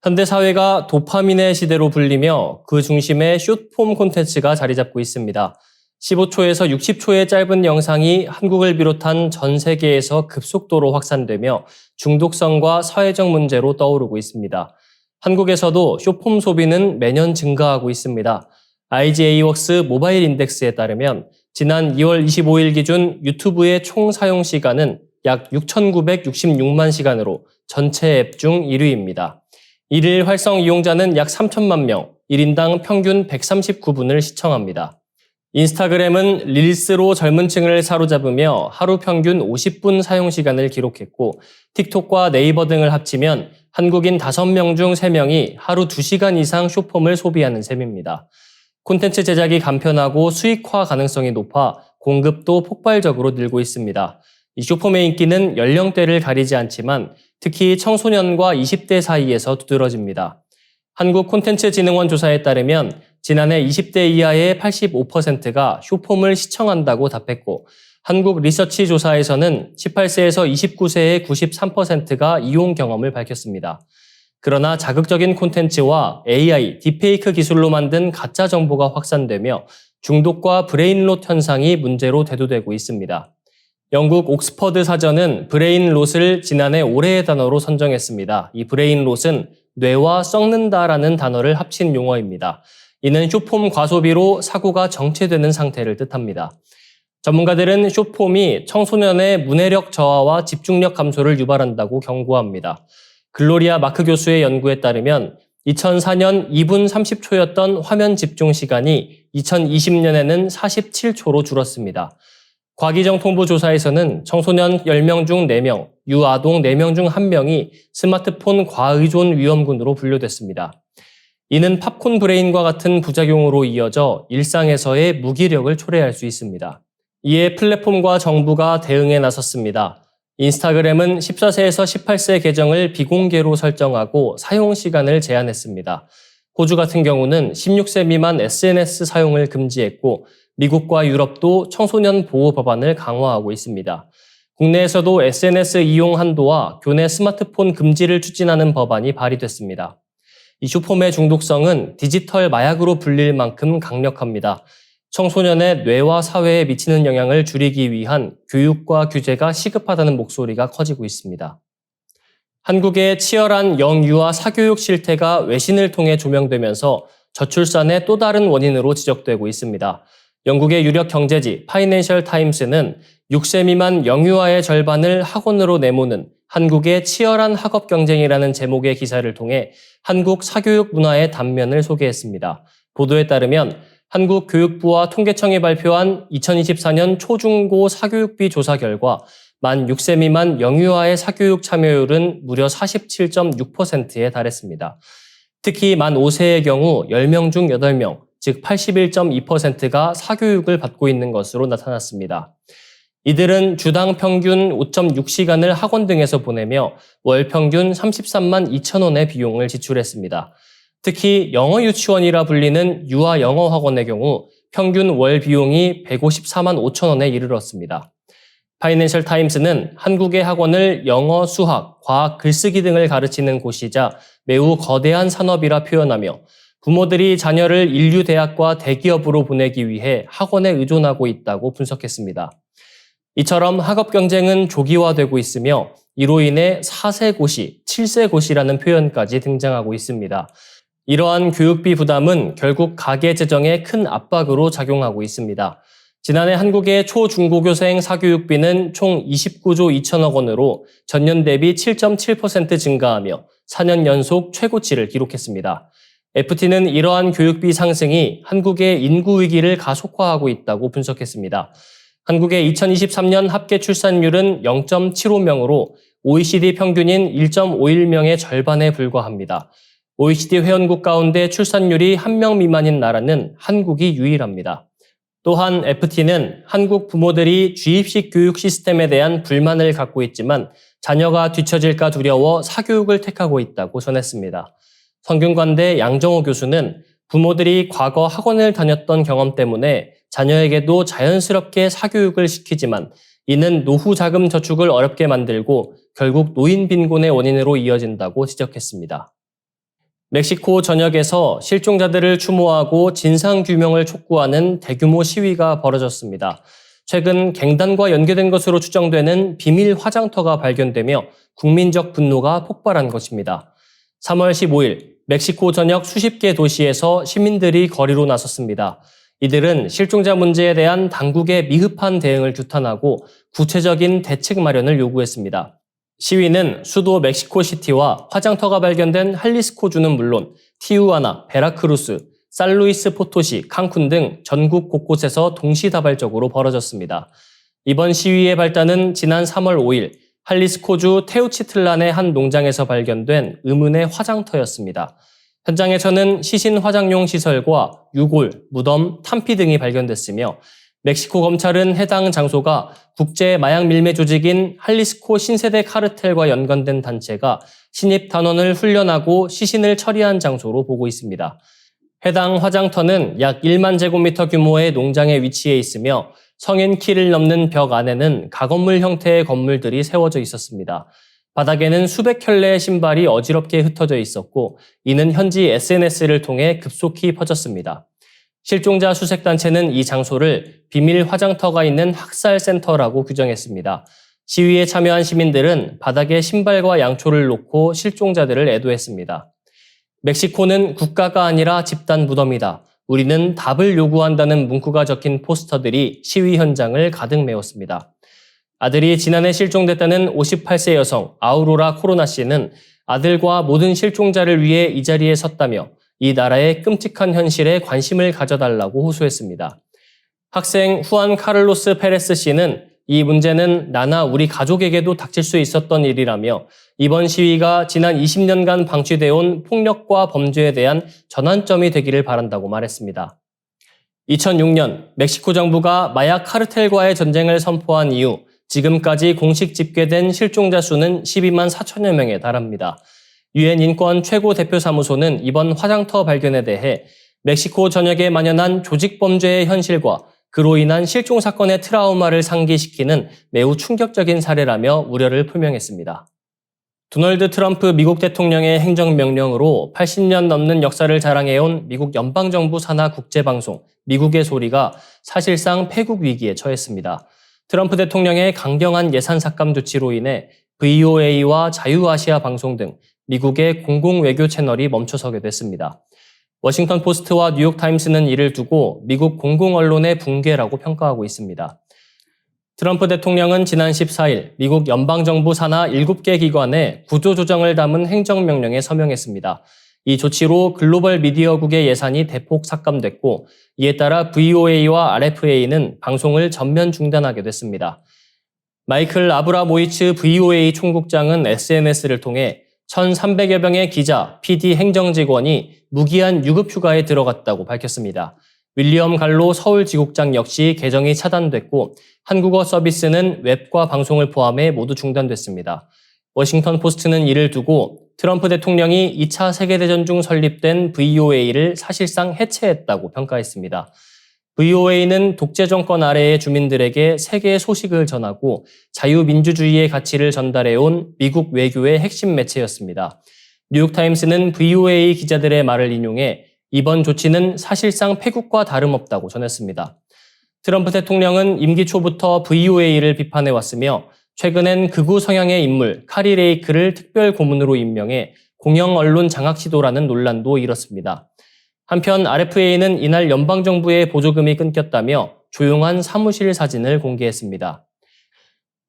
현대사회가 도파민의 시대로 불리며 그 중심에 숏폼 콘텐츠가 자리 잡고 있습니다. 15초에서 60초의 짧은 영상이 한국을 비롯한 전 세계에서 급속도로 확산되며 중독성과 사회적 문제로 떠오르고 있습니다. 한국에서도 숏폼 소비는 매년 증가하고 있습니다. IGA웍스 모바일 인덱스에 따르면 지난 2월 25일 기준 유튜브의 총 사용 시간은 약 6,966만 시간으로 전체 앱 중 1위입니다. 일일 활성 이용자는 약 3천만 명, 1인당 평균 139분을 시청합니다. 인스타그램은 릴스로 젊은 층을 사로잡으며 하루 평균 50분 사용 시간을 기록했고, 틱톡과 네이버 등을 합치면 한국인 5명 중 3명이 하루 2시간 이상 숏폼을 소비하는 셈입니다. 콘텐츠 제작이 간편하고 수익화 가능성이 높아 공급도 폭발적으로 늘고 있습니다. 이 숏폼의 인기는 연령대를 가리지 않지만 특히 청소년과 20대 사이에서 두드러집니다. 한국콘텐츠진흥원 조사에 따르면 지난해 20대 이하의 85%가 숏폼을 시청한다고 답했고, 한국 리서치 조사에서는 18세에서 29세의 93%가 이용 경험을 밝혔습니다. 그러나 자극적인 콘텐츠와 AI, 딥페이크 기술로 만든 가짜 정보가 확산되며 중독과 브레인롯 현상이 문제로 대두되고 있습니다. 영국 옥스퍼드 사전은 브레인롯을 지난해 올해의 단어로 선정했습니다. 이 브레인롯은 뇌와 썩는다라는 단어를 합친 용어입니다. 이는 숏폼 과소비로 사고가 정체되는 상태를 뜻합니다. 전문가들은 숏폼이 청소년의 문해력 저하와 집중력 감소를 유발한다고 경고합니다. 글로리아 마크 교수의 연구에 따르면 2004년 2분 30초였던 화면 집중 시간이 2020년에는 47초로 줄었습니다. 과기정통부 조사에서는 청소년 10명 중 4명, 유아동 4명 중 1명이 스마트폰 과의존 위험군으로 분류됐습니다. 이는 팝콘 브레인과 같은 부작용으로 이어져 일상에서의 무기력을 초래할 수 있습니다. 이에 플랫폼과 정부가 대응에 나섰습니다. 인스타그램은 14세에서 18세 계정을 비공개로 설정하고 사용 시간을 제한했습니다. 호주 같은 경우는 16세 미만 SNS 사용을 금지했고, 미국과 유럽도 청소년 보호 법안을 강화하고 있습니다. 국내에서도 SNS 이용 한도와 교내 스마트폰 금지를 추진하는 법안이 발의됐습니다. 이 숏폼의 중독성은 디지털 마약으로 불릴 만큼 강력합니다. 청소년의 뇌와 사회에 미치는 영향을 줄이기 위한 교육과 규제가 시급하다는 목소리가 커지고 있습니다. 한국의 치열한 영유아 사교육 실태가 외신을 통해 조명되면서 저출산의 또 다른 원인으로 지적되고 있습니다. 영국의 유력 경제지 파이낸셜 타임스는 6세 미만 영유아의 절반을 학원으로 내모는 한국의 치열한 학업 경쟁이라는 제목의 기사를 통해 한국 사교육 문화의 단면을 소개했습니다. 보도에 따르면 한국교육부와 통계청이 발표한 2024년 초중고 사교육비 조사 결과 만 6세 미만 영유아의 사교육 참여율은 무려 47.6%에 달했습니다. 특히 만 5세의 경우 10명 중 8명, 즉 81.2%가 사교육을 받고 있는 것으로 나타났습니다. 이들은 주당 평균 5.6시간을 학원 등에서 보내며 월 평균 33만 2천 원의 비용을 지출했습니다. 특히 영어 유치원이라 불리는 유아 영어 학원의 경우 평균 월 비용이 154만 5천 원에 이르렀습니다. 파이낸셜 타임스는 한국의 학원을 영어, 수학, 과학, 글쓰기 등을 가르치는 곳이자 매우 거대한 산업이라 표현하며 부모들이 자녀를 인류대학과 대기업으로 보내기 위해 학원에 의존하고 있다고 분석했습니다. 이처럼 학업 경쟁은 조기화되고 있으며 이로 인해 4세 고시, 7세 고시라는 표현까지 등장하고 있습니다. 이러한 교육비 부담은 결국 가계 재정에 큰 압박으로 작용하고 있습니다. 지난해 한국의 초중고교생 사교육비는 총 29조 2천억 원으로 전년 대비 7.7% 증가하며 4년 연속 최고치를 기록했습니다. FT는 이러한 교육비 상승이 한국의 인구 위기를 가속화하고 있다고 분석했습니다. 한국의 2023년 합계 출산율은 0.75명으로 OECD 평균인 1.51명의 절반에 불과합니다. OECD 회원국 가운데 출산율이 1명 미만인 나라는 한국이 유일합니다. 또한 FT는 한국 부모들이 주입식 교육 시스템에 대한 불만을 갖고 있지만 자녀가 뒤처질까 두려워 사교육을 택하고 있다고 전했습니다. 성균관대 양정호 교수는 부모들이 과거 학원을 다녔던 경험 때문에 자녀에게도 자연스럽게 사교육을 시키지만 이는 노후 자금 저축을 어렵게 만들고 결국 노인 빈곤의 원인으로 이어진다고 지적했습니다. 멕시코 전역에서 실종자들을 추모하고 진상규명을 촉구하는 대규모 시위가 벌어졌습니다. 최근 갱단과 연계된 것으로 추정되는 비밀 화장터가 발견되며 국민적 분노가 폭발한 것입니다. 3월 15일 멕시코 전역 수십 개 도시에서 시민들이 거리로 나섰습니다. 이들은 실종자 문제에 대한 당국의 미흡한 대응을 규탄하고 구체적인 대책 마련을 요구했습니다. 시위는 수도 멕시코시티와 화장터가 발견된 할리스코주는 물론 티우아나, 베라크루스, 산루이스 포토시, 칸쿤 등 전국 곳곳에서 동시다발적으로 벌어졌습니다. 이번 시위의 발단은 지난 3월 5일 할리스코주 테우치틀란의 한 농장에서 발견된 의문의 화장터였습니다. 현장에서는 시신 화장용 시설과 유골, 무덤, 탄피 등이 발견됐으며 멕시코 검찰은 해당 장소가 국제 마약 밀매 조직인 할리스코 신세대 카르텔과 연관된 단체가 신입 단원을 훈련하고 시신을 처리한 장소로 보고 있습니다. 해당 화장터는 약 1만 제곱미터 규모의 농장에 위치해 있으며 성인 키를 넘는 벽 안에는 가건물 형태의 건물들이 세워져 있었습니다. 바닥에는 수백 켤레의 신발이 어지럽게 흩어져 있었고 이는 현지 SNS를 통해 급속히 퍼졌습니다. 실종자 수색단체는 이 장소를 비밀 화장터가 있는 학살센터라고 규정했습니다. 시위에 참여한 시민들은 바닥에 신발과 양초를 놓고 실종자들을 애도했습니다. 멕시코는 국가가 아니라 집단 무덤이다. 우리는 답을 요구한다는 문구가 적힌 포스터들이 시위 현장을 가득 메웠습니다. 아들이 지난해 실종됐다는 58세 여성 아우로라 코로나 씨는 아들과 모든 실종자를 위해 이 자리에 섰다며 이 나라의 끔찍한 현실에 관심을 가져달라고 호소했습니다. 학생 후안 카를로스 페레스 씨는 이 문제는 나나 우리 가족에게도 닥칠 수 있었던 일이라며 이번 시위가 지난 20년간 방치되어 온 폭력과 범죄에 대한 전환점이 되기를 바란다고 말했습니다. 2006년 멕시코 정부가 마약 카르텔과의 전쟁을 선포한 이후 지금까지 공식 집계된 실종자 수는 12만 4천여 명에 달합니다. 유엔 인권 최고 대표 사무소는 이번 화장터 발견에 대해 멕시코 전역에 만연한 조직 범죄의 현실과 그로 인한 실종 사건의 트라우마를 상기시키는 매우 충격적인 사례라며 우려를 표명했습니다. 도널드 트럼프 미국 대통령의 행정명령으로 80년 넘는 역사를 자랑해온 미국 연방정부 산하 국제방송 미국의 소리가 사실상 폐국 위기에 처했습니다. 트럼프 대통령의 강경한 예산 삭감 조치로 인해 VOA와 자유아시아 방송 등 미국의 공공외교 채널이 멈춰서게 됐습니다. 워싱턴 포스트와 뉴욕타임스는 이를 두고 미국 공공언론의 붕괴라고 평가하고 있습니다. 트럼프 대통령은 지난 14일 미국 연방정부 산하 7개 기관에 구조조정을 담은 행정명령에 서명했습니다. 이 조치로 글로벌 미디어국의 예산이 대폭 삭감됐고 이에 따라 VOA와 RFA는 방송을 전면 중단하게 됐습니다. 마이클 아브라모이츠 VOA 총국장은 SNS를 통해 1,300여 명의 기자, PD 행정직원이 무기한 유급휴가에 들어갔다고 밝혔습니다. 윌리엄 갈로 서울지국장 역시 계정이 차단됐고 한국어 서비스는 웹과 방송을 포함해 모두 중단됐습니다. 워싱턴 포스트는 이를 두고 트럼프 대통령이 2차 세계대전 중 설립된 VOA를 사실상 해체했다고 평가했습니다. VOA는 독재 정권 아래의 주민들에게 세계의 소식을 전하고 자유민주주의의 가치를 전달해온 미국 외교의 핵심 매체였습니다. 뉴욕타임스는 VOA 기자들의 말을 인용해 이번 조치는 사실상 폐국과 다름없다고 전했습니다. 트럼프 대통령은 임기 초부터 VOA를 비판해왔으며 최근엔 극우 성향의 인물 카리 레이크를 특별 고문으로 임명해 공영 언론 장악 시도라는 논란도 일었습니다. 한편 RFA는 이날 연방정부의 보조금이 끊겼다며 조용한 사무실 사진을 공개했습니다.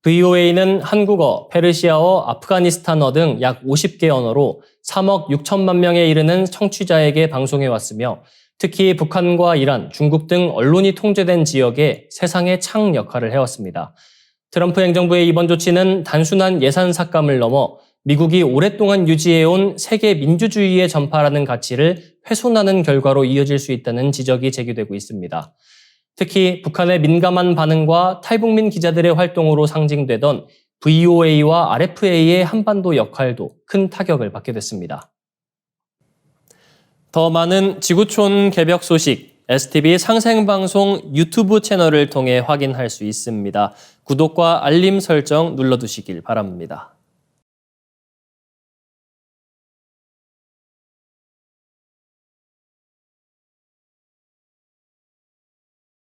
VOA는 한국어, 페르시아어, 아프가니스탄어 등 약 50개 언어로 3억 6천만 명에 이르는 청취자에게 방송해왔으며 특히 북한과 이란, 중국 등 언론이 통제된 지역에 세상의 창 역할을 해왔습니다. 트럼프 행정부의 이번 조치는 단순한 예산 삭감을 넘어 미국이 오랫동안 유지해온 세계 민주주의의 전파라는 가치를 훼손하는 결과로 이어질 수 있다는 지적이 제기되고 있습니다. 특히 북한의 민감한 반응과 탈북민 기자들의 활동으로 상징되던 VOA와 RFA의 한반도 역할도 큰 타격을 받게 됐습니다. 더 많은 지구촌 개벽 소식, STV 상생방송 유튜브 채널을 통해 확인할 수 있습니다. 구독과 알림 설정 눌러두시길 바랍니다.